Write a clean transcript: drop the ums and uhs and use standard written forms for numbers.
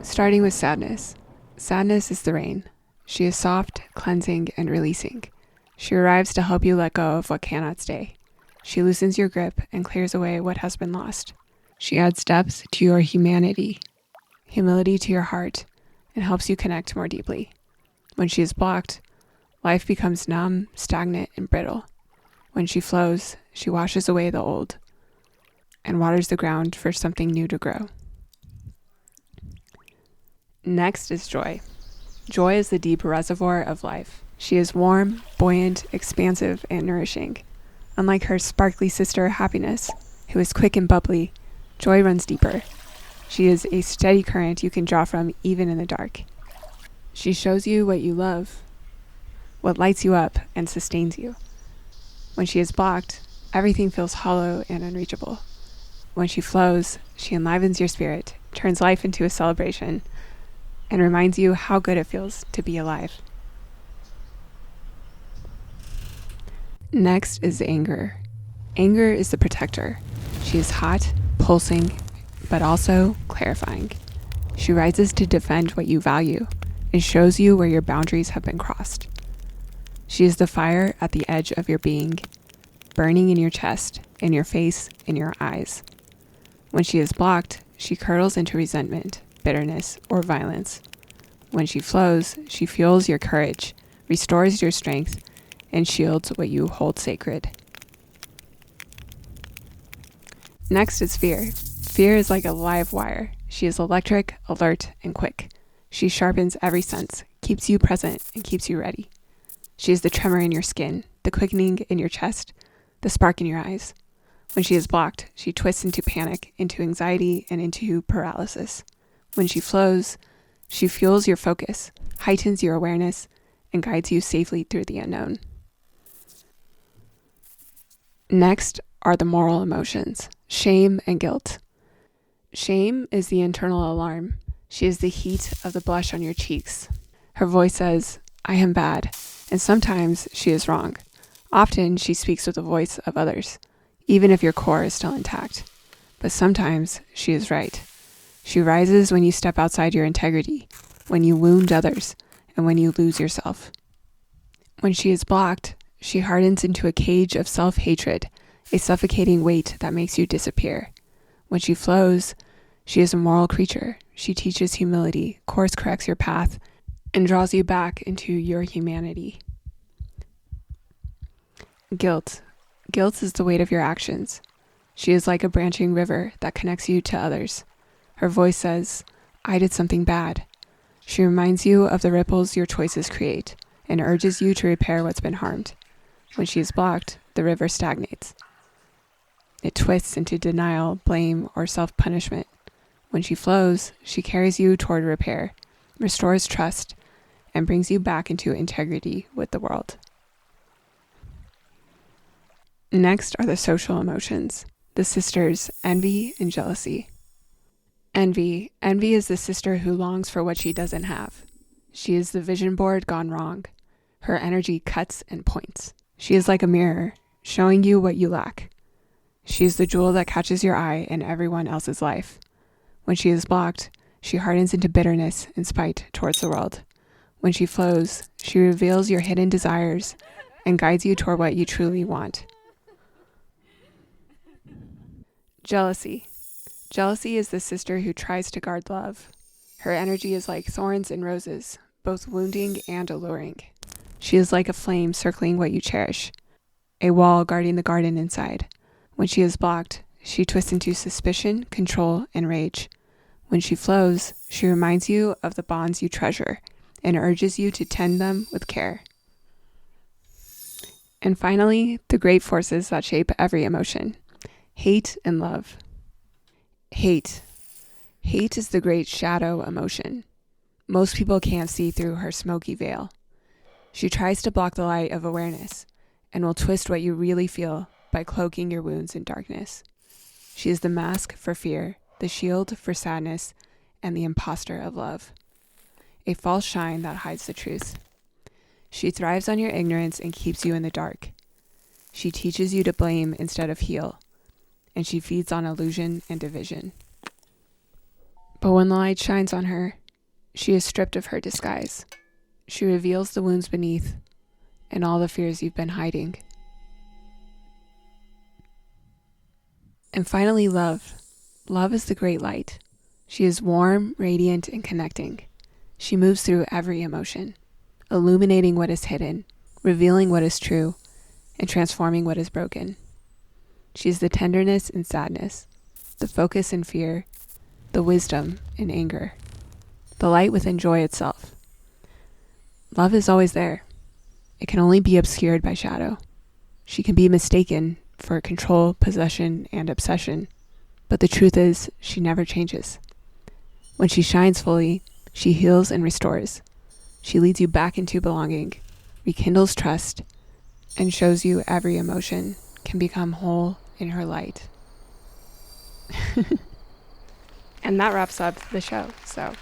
Starting with sadness. Sadness is the rain. She is soft, cleansing, and releasing. She arrives to help you let go of what cannot stay. She loosens your grip and clears away what has been lost. She adds depth to your humanity, humility to your heart, and helps you connect more deeply. When she is blocked, life becomes numb, stagnant, and brittle. When she flows, she washes away the old and waters the ground for something new to grow. Next is joy. Joy is the deep reservoir of life. She is warm, buoyant, expansive, and nourishing. Unlike her sparkly sister, happiness, who is quick and bubbly, joy runs deeper. She is a steady current you can draw from even in the dark. She shows you what you love, what lights you up and sustains you. When she is blocked, everything feels hollow and unreachable. When she flows, she enlivens your spirit, turns life into a celebration, and reminds you how good it feels to be alive. Next is anger. Anger is the protector. She is hot, pulsing, but also clarifying. She rises to defend what you value and shows you where your boundaries have been crossed. She is the fire at the edge of your being, burning in your chest, in your face, in your eyes. When she is blocked, she curdles into resentment, bitterness, or violence. When she flows, she fuels your courage, restores your strength, and shields what you hold sacred. Next is fear. Fear is like a live wire. She is electric, alert, and quick. She sharpens every sense, keeps you present, and keeps you ready. She is the tremor in your skin, the quickening in your chest, the spark in your eyes. When she is blocked, she twists into panic, into anxiety, and into paralysis. When she flows, she fuels your focus, heightens your awareness, and guides you safely through the unknown. Next are the moral emotions, shame and guilt. Shame is the internal alarm. She is the heat of the blush on your cheeks. Her voice says, "I am bad," and sometimes she is wrong. Often she speaks with the voice of others, even if your core is still intact. But sometimes she is right. She rises when you step outside your integrity, when you wound others, and when you lose yourself. When she is blocked, she hardens into a cage of self-hatred, a suffocating weight that makes you disappear. When she flows, she is a moral creature. She teaches humility, course corrects your path, and draws you back into your humanity. Guilt. Guilt is the weight of your actions. She is like a branching river that connects you to others. Her voice says, "I did something bad." She reminds you of the ripples your choices create and urges you to repair what's been harmed. When she is blocked, the river stagnates. It twists into denial, blame, or self-punishment. When she flows, she carries you toward repair, restores trust, and brings you back into integrity with the world. Next are the social emotions, the sisters, envy and jealousy. Envy. Envy is the sister who longs for what she doesn't have. She is the vision board gone wrong. Her energy cuts and points. She is like a mirror, showing you what you lack. She is the jewel that catches your eye in everyone else's life. When she is blocked, she hardens into bitterness and spite towards the world. When she flows, she reveals your hidden desires and guides you toward what you truly want. Jealousy. Jealousy is the sister who tries to guard love. Her energy is like thorns and roses, both wounding and alluring. She is like a flame circling what you cherish, a wall guarding the garden inside. When she is blocked, she twists into suspicion, control, and rage. When she flows, she reminds you of the bonds you treasure and urges you to tend them with care. And finally, the great forces that shape every emotion, hate and love. Hate. Hate is the great shadow emotion. Most people can't see through her smoky veil. She tries to block the light of awareness and will twist what you really feel by cloaking your wounds in darkness. She is the mask for fear, the shield for sadness, and the imposter of love. A false shine that hides the truth. She thrives on your ignorance and keeps you in the dark. She teaches you to blame instead of heal, and she feeds on illusion and division. But when the light shines on her, she is stripped of her disguise. She reveals the wounds beneath and all the fears you've been hiding. And finally, love. Love is the great light. She is warm, radiant, and connecting. She moves through every emotion, illuminating what is hidden, revealing what is true, and transforming what is broken. She is the tenderness in sadness, the focus in fear, the wisdom in anger, the light within joy itself. Love is always there. It can only be obscured by shadow. She can be mistaken for control, possession, and obsession, but the truth is, she never changes. When she shines fully, she heals and restores. She leads you back into belonging, rekindles trust, and shows you every emotion can become whole in her light. And that wraps up the show. So